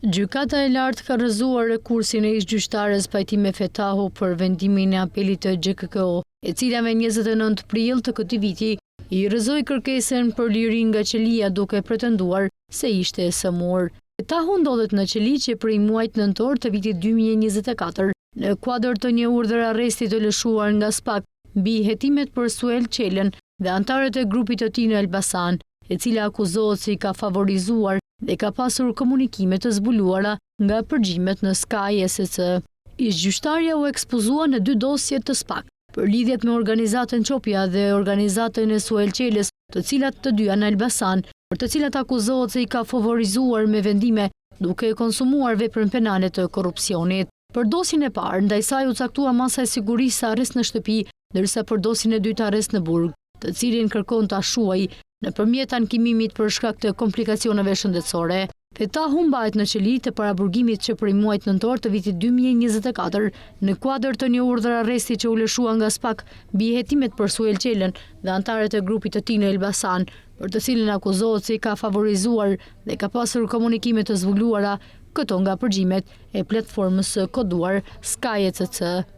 Gjykata e lartë ka rrëzuar rekursin e ish-gjyqtares Pajtime Fetahu për vendimin e apelit të GKKO, e cila me 29 prill të këtij viti i rrëzoi kërkesën për liri nga qelia duke pretenduar se ishte e sëmur. Fetahu ndodhet në qeli që prej muajit nëntor të vitit 2024 në kuadër të një urdhër arresti të lëshuar nga SPAK mbi hetimet për Suel Qelen dhe antarët e grupit të tij në Elbasan, e cila akuzohet se i ka favorizuar dhe ka pasur komunikime të zbuluara nga përgjimet në Sky SC. Ish-gjyqtarja u ekspozua në 2 dosje të SPAK për lidhjet me organizatën Qopja dhe organizatën e Suel Qeles, të cilat të dyja në Elbasan, për të cilat akuzohet se i ka favorizuar me vendime duke konsumuar veprën penale të korrupsionit. Për dosjen e parë, ndaj saj u caktua masa e sigurisë arrest në shtëpi, ndërsa për dosjen e dytë arrest në burg, të cilin kërkon ta shuajë nëpërmjet ankimimit për shkak të komplikacioneve shëndetësore. Fetahu mbahet në qeli të paraburgimit që prej muajit nëntor të vitit 2024 në kuadër të një urdhër arresti që u lëshua nga SPAK mbi hetimet për Suel Qelen dhe antarët e grupit të tij në Elbasan, për të cilin akuzohet se i ka favorizuar dhe ka pasur komunikime të zbuluara, këto nga përgjimet e platformës së koduar Sky SC.